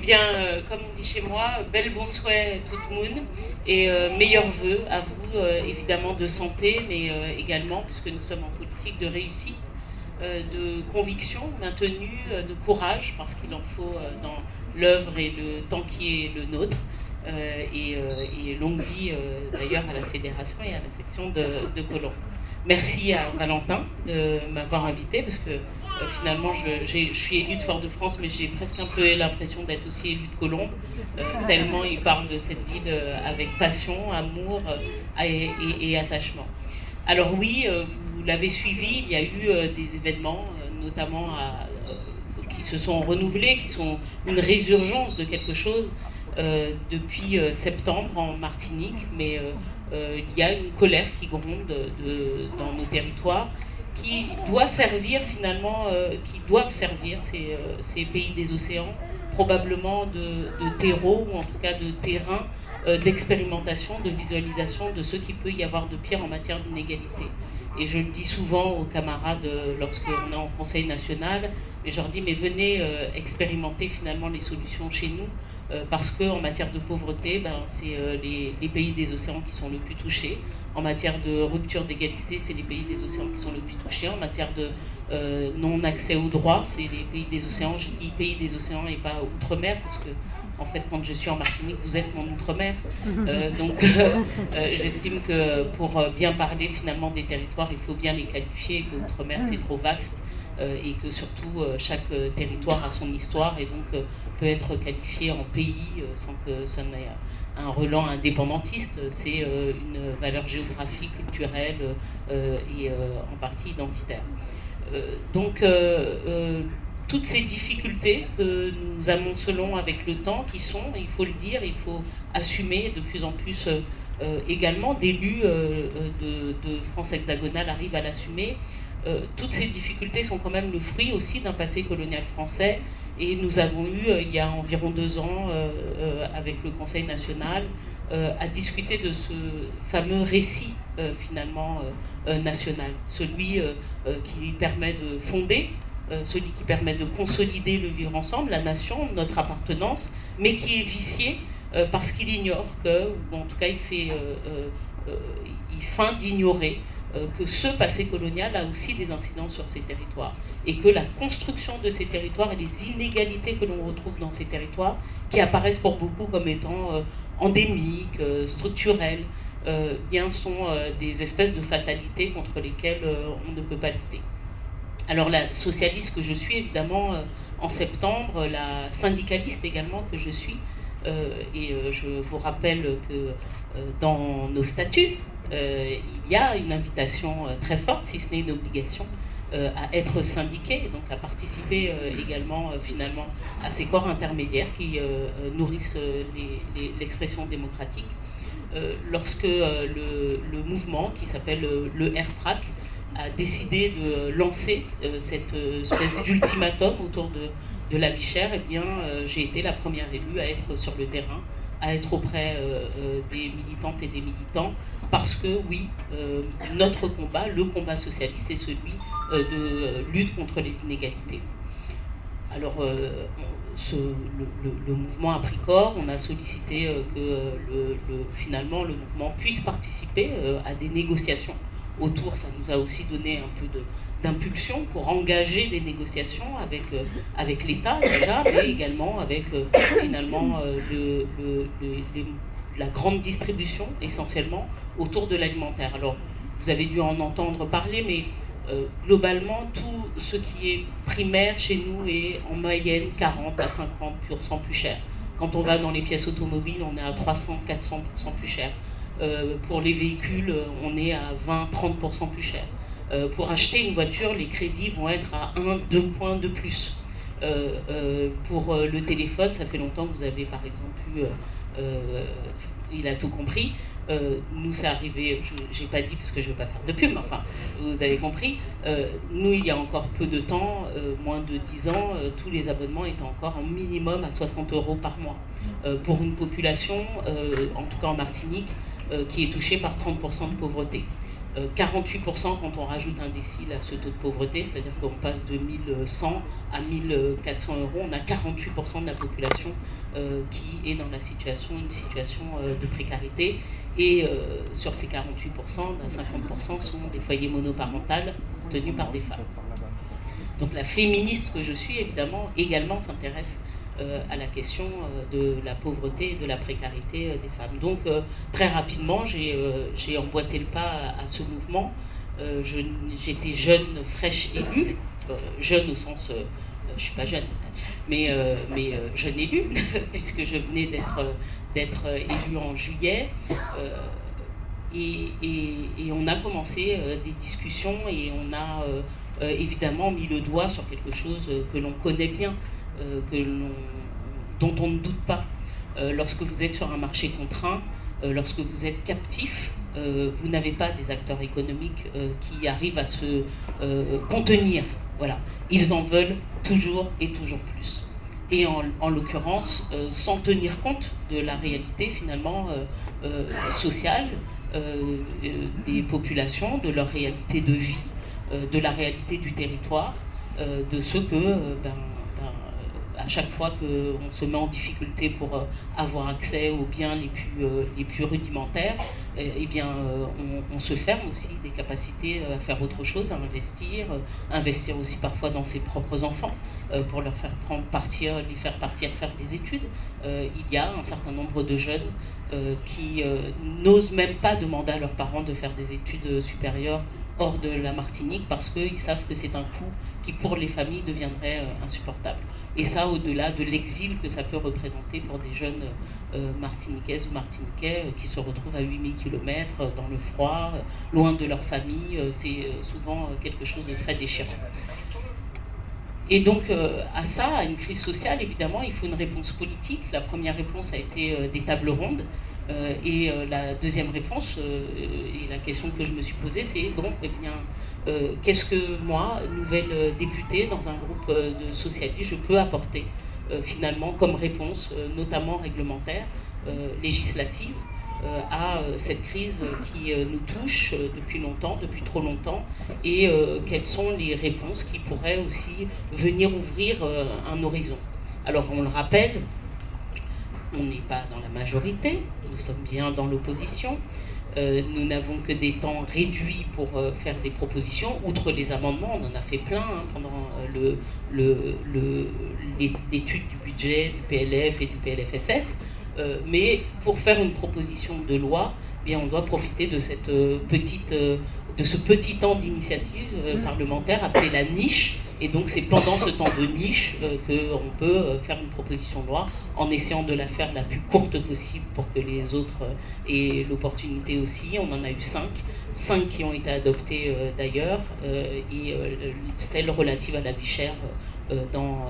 bien, comme on dit chez moi, bel bon souhait tout le monde et meilleurs vœux à vous, évidemment, de santé, mais également, puisque nous sommes en politique, de réussite, de conviction maintenue, de courage, parce qu'il en faut dans l'œuvre et le temps qui est le nôtre. Et longue vie d'ailleurs à la fédération et à la section de Colombes. Merci à Valentin de m'avoir invité, parce que finalement je suis élue de Fort-de-France, mais j'ai presque un peu l'impression d'être aussi élue de Colombes, tellement il parle de cette ville avec passion, amour et attachement. Alors oui, vous l'avez suivi, il y a eu des événements, notamment qui se sont renouvelés, qui sont une résurgence de quelque chose depuis septembre en Martinique, mais il y a une colère qui gronde dans nos territoires, qui doit servir finalement, qui doivent servir ces pays des océans, probablement de terreau, ou en tout cas de terrain d'expérimentation, de visualisation de ce qu'il peut y avoir de pire en matière d'inégalité. Et je le dis souvent aux camarades lorsqu'on est en Conseil national, mais je leur dis, mais venez expérimenter finalement les solutions chez nous, parce qu'en matière de pauvreté, c'est les pays des océans qui sont le plus touchés. En matière de rupture d'égalité, c'est les pays des océans qui sont le plus touchés. En matière de non-accès aux droits, c'est les pays des océans. Je dis pays des océans et pas outre-mer, parce que en fait, quand je suis en Martinique, vous êtes mon outre-mer. Donc, j'estime que pour bien parler finalement des territoires, il faut bien les qualifier, que outre-mer, c'est trop vaste, et que surtout, chaque territoire a son histoire, et donc peut être qualifié en pays sans que ça n'ait un relent indépendantiste. C'est une valeur géographique, culturelle et en partie identitaire. Donc, toutes ces difficultés que nous amoncelons avec le temps, qui sont, il faut le dire, il faut assumer de plus en plus également, d'élus de France hexagonale arrivent à l'assumer. Toutes ces difficultés sont quand même le fruit aussi d'un passé colonial français, et nous avons eu, il y a environ 2 ans, avec le Conseil national, à discuter de ce fameux récit finalement national, celui qui permet de fonder, celui qui permet de consolider le vivre ensemble, la nation, notre appartenance, mais qui est vicié parce qu'il ignore que, ou en tout cas il feint d'ignorer que ce passé colonial a aussi des incidences sur ces territoires, et que la construction de ces territoires et les inégalités que l'on retrouve dans ces territoires, qui apparaissent pour beaucoup comme étant endémiques, structurelles, bien sont des espèces de fatalités contre lesquelles on ne peut pas lutter. Alors la socialiste que je suis, évidemment, en septembre, la syndicaliste également que je suis, et je vous rappelle que dans nos statuts, il y a une invitation très forte, si ce n'est une obligation, à être syndiqué, donc à participer également finalement à ces corps intermédiaires qui nourrissent l'expression démocratique. Lorsque le mouvement qui s'appelle le RPRAC a décidé de lancer cette espèce d'ultimatum autour de la vie chère, eh bien, j'ai été la première élue à être sur le terrain, à être auprès des militantes et des militants, parce que oui, notre combat, le combat socialiste, c'est celui de lutte contre les inégalités. Alors, le mouvement a pris corps, on a sollicité que finalement le mouvement puisse participer à des négociations autour. Ça nous a aussi donné un peu d'impulsion pour engager des négociations avec l'État déjà, mais également avec finalement la grande distribution, essentiellement autour de l'alimentaire. Alors, vous avez dû en entendre parler, mais globalement, tout ce qui est primaire chez nous est en moyenne 40 à 50% plus cher. Quand on va dans les pièces automobiles, on est à 300-400% plus cher. Pour les véhicules, on est à 20-30% plus cher. Pour acheter une voiture, les crédits vont être à 1-2 points de plus. Pour le téléphone, ça fait longtemps que vous avez par exemple eu, il a tout compris, nous c'est arrivé, je n'ai pas dit parce que je ne veux pas faire de pub, mais enfin, vous avez compris, nous il y a encore peu de temps, moins de 10 ans, tous les abonnements étaient encore en minimum à 60 € par mois. Pour une population, en tout cas en Martinique, qui est touchée par 30% de pauvreté. 48% quand on rajoute un décile à ce taux de pauvreté, c'est-à-dire qu'on passe de 1100 à 1400 €, on a 48% de la population qui est dans une situation de précarité. Et sur ces 48%, 50% sont des foyers monoparentaux tenus par des femmes. Donc la féministe que je suis, évidemment, également s'intéresse à la question de la pauvreté et de la précarité des femmes. Donc très rapidement, j'ai emboîté le pas à ce mouvement. J'étais jeune, fraîche élue, jeune au sens, je ne suis pas jeune, mais jeune élue, puisque je venais d'être élue en juillet. Et on a commencé des discussions et on a évidemment mis le doigt sur quelque chose que l'on connaît bien, dont on ne doute pas. Lorsque vous êtes sur un marché contraint, lorsque vous êtes captif, vous n'avez pas des acteurs économiques qui arrivent à se contenir. Voilà. Ils en veulent toujours et toujours plus. Et en l'occurrence, sans tenir compte de la réalité finalement sociale des populations, de leur réalité de vie, de la réalité du territoire, de ce que, à chaque fois qu'on se met en difficulté pour avoir accès aux biens les plus rudimentaires, eh bien, on se ferme aussi des capacités à faire autre chose, à investir aussi parfois dans ses propres enfants, pour les faire partir faire des études. Il y a un certain nombre de jeunes qui n'osent même pas demander à leurs parents de faire des études supérieures hors de la Martinique parce qu'ils savent que c'est un coût qui pour les familles deviendrait insupportable. Et ça, au-delà de l'exil que ça peut représenter pour des jeunes martiniquaises ou martiniquais qui se retrouvent à 8000 km dans le froid, loin de leur famille, c'est souvent quelque chose de très déchirant. Et donc à ça, à une crise sociale, évidemment, il faut une réponse politique. La première réponse a été des tables rondes. Et la deuxième réponse, et la question que je me suis posée, c'est bon, eh bien, qu'est-ce que moi, nouvelle députée dans un groupe de socialistes, je peux apporter finalement comme réponse, notamment réglementaire, législative, à cette crise qui nous touche depuis longtemps, depuis trop longtemps, et quelles sont les réponses qui pourraient aussi venir ouvrir un horizon. Alors on le rappelle, on n'est pas dans la majorité, nous sommes bien dans l'opposition. Nous n'avons que des temps réduits pour faire des propositions. Outre les amendements, on en a fait plein pendant l'étude du budget, du PLF et du PLFSS. Mais pour faire une proposition de loi, eh bien, on doit profiter de ce petit temps d'initiative parlementaire appelé la niche. Et donc c'est pendant ce temps de niche qu'on peut faire une proposition de loi en essayant de la faire la plus courte possible pour que les autres aient l'opportunité aussi. On en a eu 5 qui ont été adoptées d'ailleurs, et celle relative à la vie chère dans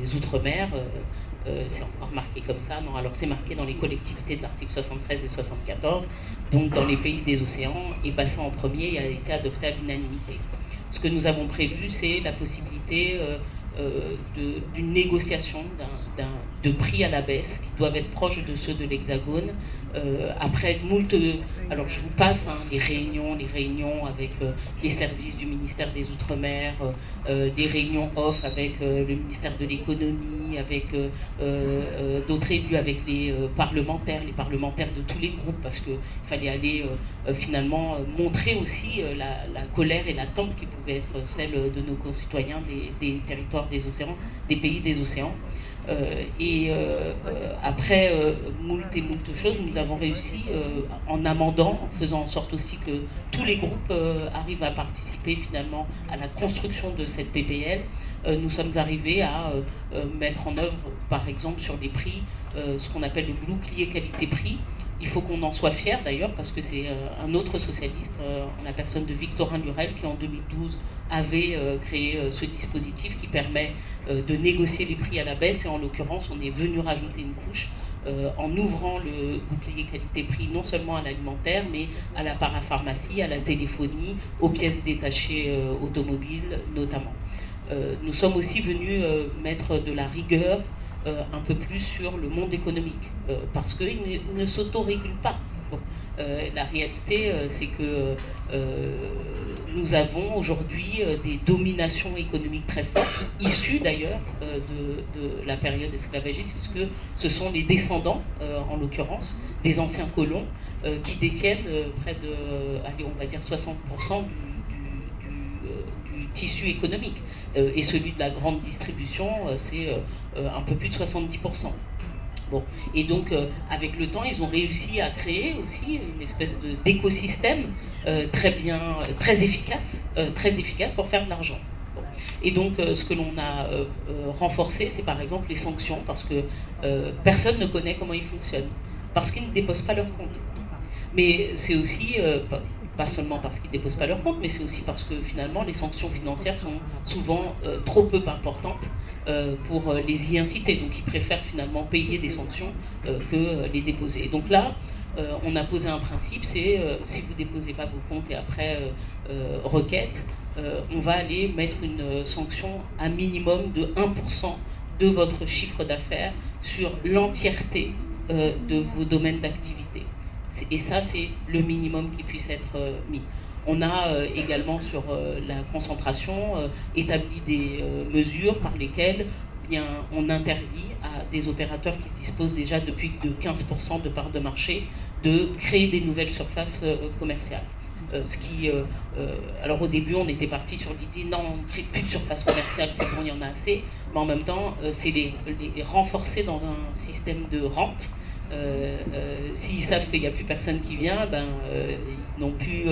les Outre-mer, c'est encore marqué comme ça. Non, alors c'est marqué dans les collectivités de l'article 73 et 74, donc dans les pays des océans, est passé en premier et a été adopté à l'unanimité. Ce que nous avons prévu, c'est la possibilité d'une négociation de prix à la baisse qui doivent être proches de ceux de l'Hexagone. Après moult, alors je vous passe les réunions avec les services du ministère des Outre-mer, les réunions off avec le ministère de l'économie, avec d'autres élus, avec les parlementaires de tous les groupes, parce qu'il fallait aller finalement montrer aussi la colère et l'attente qui pouvait être celle de nos concitoyens des territoires des océans, des pays des océans. Après moult choses, nous avons réussi en amendant, en faisant en sorte aussi que tous les groupes arrivent à participer finalement à la construction de cette PPL. Nous sommes arrivés à mettre en œuvre, par exemple, sur les prix, ce qu'on appelle le bouclier qualité-prix. Il faut qu'on en soit fier d'ailleurs, parce que c'est un autre socialiste, en la personne de Victorin Lurel, qui en 2012 avait créé ce dispositif qui permet de négocier les prix à la baisse. Et en l'occurrence, on est venu rajouter une couche en ouvrant le bouclier qualité-prix non seulement à l'alimentaire, mais à la parapharmacie, à la téléphonie, aux pièces détachées automobiles notamment. Nous sommes aussi venus mettre de la rigueur un peu plus sur le monde économique, parce qu'il ne s'autorégule pas. Bon, la réalité, c'est que nous avons aujourd'hui des dominations économiques très fortes, issues d'ailleurs de la période esclavagiste, puisque ce sont les descendants, en l'occurrence, des anciens colons, qui détiennent près de, allez, on va dire 60% du tissu économique. Et celui de la grande distribution, c'est un peu plus de 70%. Bon. Et donc, avec le temps, ils ont réussi à créer aussi une espèce d'écosystème très efficace pour faire de l'argent. Bon. Et donc, ce que l'on a renforcé, c'est par exemple les sanctions, parce que personne ne connaît comment ils fonctionnent, parce qu'ils ne déposent pas leur compte. Mais c'est aussi, pas seulement parce qu'ils ne déposent pas leur compte, mais c'est aussi parce que finalement, les sanctions financières sont souvent trop peu importantes pour les y inciter. Donc ils préfèrent finalement payer des sanctions que les déposer. Et donc là, on a posé un principe, c'est si vous ne déposez pas vos comptes et après requête, on va aller mettre une sanction à minimum de 1% de votre chiffre d'affaires sur l'entièreté de vos domaines d'activité. Et ça, c'est le minimum qui puisse être mis. On a également sur la concentration établi des mesures par lesquelles bien, on interdit à des opérateurs qui disposent déjà depuis de 15% de parts de marché de créer des nouvelles surfaces commerciales. Alors au début, on était parti sur l'idée non, on ne crée plus de surface commerciale, c'est bon, il y en a assez. Mais en même temps, c'est les renforcer dans un système de rente. S'ils savent qu'il n'y a plus personne qui vient, ils n'ont plus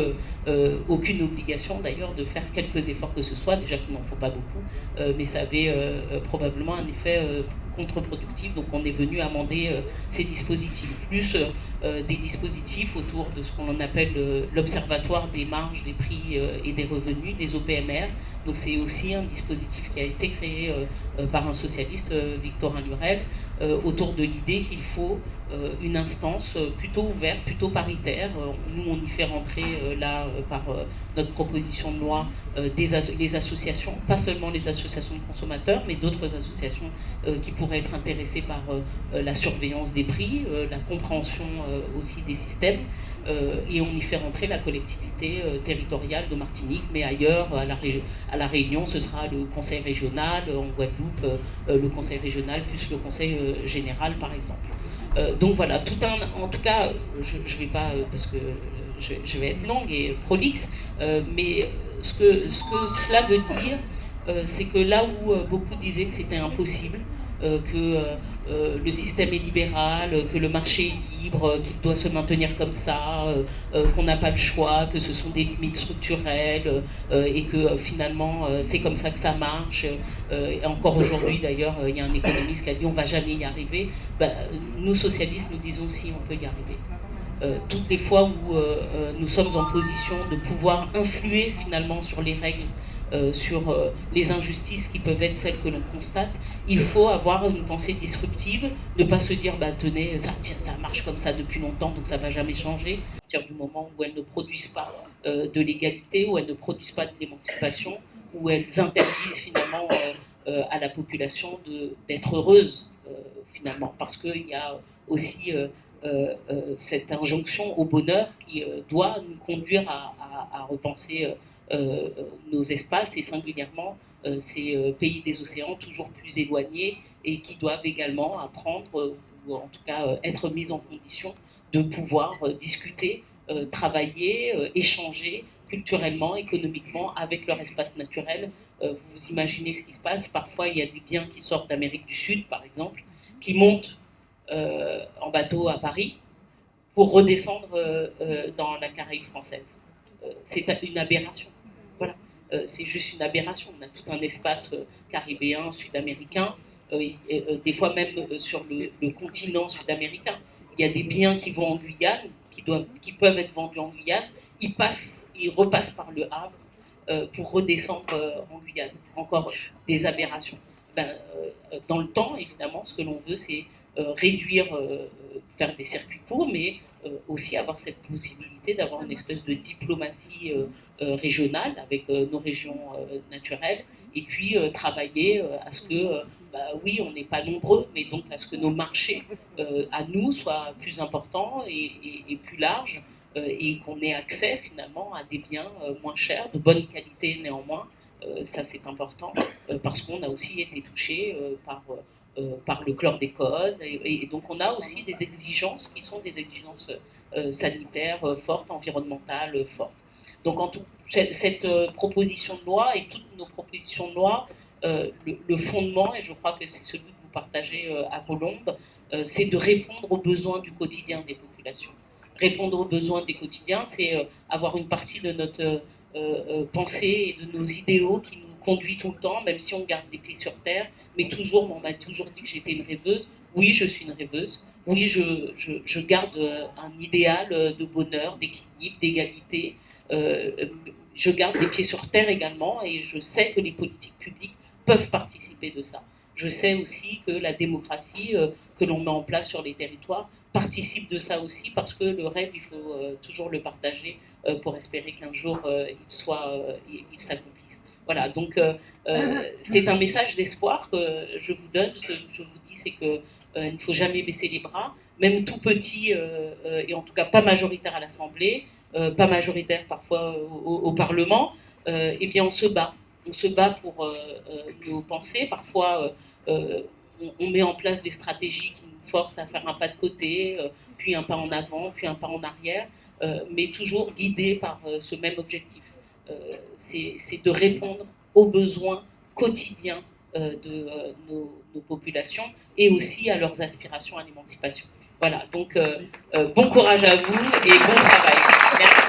aucune obligation d'ailleurs de faire quelques efforts que ce soit, déjà qu'il n'en faut pas beaucoup, mais ça avait probablement un effet contre-productif, donc on est venu amender ces dispositifs, plus des dispositifs autour de ce qu'on appelle l'Observatoire des marges, des prix et des revenus, des OPMR. Donc c'est aussi un dispositif qui a été créé par un socialiste, Victorin Lurel, autour de l'idée qu'il faut une instance plutôt ouverte, plutôt paritaire. Nous, on y fait rentrer là, par notre proposition de loi, les associations, pas seulement les associations de consommateurs, mais d'autres associations qui pourraient être intéressées par la surveillance des prix, la compréhension aussi des systèmes. Et on y fait rentrer la collectivité territoriale de Martinique, mais ailleurs, à la Réunion, ce sera le conseil régional, en Guadeloupe, le conseil régional, plus le conseil général, par exemple. Donc voilà, en tout cas, je ne vais pas, parce que je vais être longue et prolixe, mais ce que cela veut dire, c'est que là où beaucoup disaient que c'était impossible, que le système est libéral, que le marché est libre, qu'il doit se maintenir comme ça, qu'on n'a pas le choix, que ce sont des limites structurelles et que finalement c'est comme ça que ça marche. Et encore aujourd'hui d'ailleurs, il y a un économiste qui a dit on ne va jamais y arriver. Nous socialistes, nous disons si on peut y arriver. Toutes les fois où nous sommes en position de pouvoir influer finalement sur les règles, sur les injustices qui peuvent être celles que l'on constate, il faut avoir une pensée disruptive, ne pas se dire tenez, ça marche comme ça depuis longtemps, donc ça ne va jamais changer. À partir du moment où elles ne produisent pas de l'égalité, où elles ne produisent pas de l'émancipation, où elles interdisent finalement à la population d'être heureuse, finalement, parce qu'il y a aussi cette injonction au bonheur qui doit nous conduire à repenser nos espaces et singulièrement ces pays des océans toujours plus éloignés et qui doivent également apprendre ou en tout cas être mis en condition de pouvoir discuter, travailler, échanger culturellement, économiquement avec leur espace naturel. Vous imaginez ce qui se passe, parfois il y a des biens qui sortent d'Amérique du Sud par exemple, qui montent en bateau à Paris pour redescendre dans la Caraïbe française. C'est une aberration. Voilà. C'est juste une aberration. On a tout un espace caribéen, sud-américain, des fois même sur le continent sud-américain. Il y a des biens qui vont en Guyane, qui peuvent être vendus en Guyane, ils repassent par le Havre pour redescendre en Guyane. Encore des aberrations. Dans le temps, évidemment, ce que l'on veut, c'est réduire, faire des circuits courts, mais aussi avoir cette possibilité d'avoir une espèce de diplomatie régionale avec nos régions naturelles, et puis travailler à ce que, oui, on n'est pas nombreux, mais donc à ce que nos marchés à nous soient plus importants et plus larges, et qu'on ait accès finalement à des biens moins chers, de bonne qualité néanmoins. Ça c'est important parce qu'on a aussi été touché par le chlordécone et donc on a aussi des exigences qui sont des exigences sanitaires fortes, environnementales fortes. Donc en tout, cette proposition de loi et toutes nos propositions de loi, le fondement, et je crois que c'est celui que vous partagez à Colombes, c'est de répondre aux besoins du quotidien des populations. Répondre aux besoins des quotidiens, c'est avoir une partie de notre pensée et de nos idéaux qui nous conduit tout le temps, même si on garde les pieds sur terre, mais toujours, on m'a toujours dit que j'étais une rêveuse. Oui, je suis une rêveuse. Oui, je garde un idéal de bonheur, d'équilibre, d'égalité. Je garde les pieds sur terre également et je sais que les politiques publiques peuvent participer de ça. Je sais aussi que la démocratie que l'on met en place sur les territoires participe de ça aussi parce que le rêve, il faut toujours le partager pour espérer qu'un jour il s'accomplisse. Voilà, donc c'est un message d'espoir que je vous donne, je vous dis, c'est que il ne faut jamais baisser les bras, même tout petit, et en tout cas pas majoritaire à l'Assemblée, pas majoritaire parfois au Parlement, eh bien on se bat. On se bat pour nos pensées. Parfois, on met en place des stratégies qui nous forcent à faire un pas de côté, puis un pas en avant, puis un pas en arrière, mais toujours guidés par ce même objectif. C'est de répondre aux besoins quotidiens de nos populations et aussi à leurs aspirations à l'émancipation. Voilà, donc bon courage à vous et bon travail. Merci.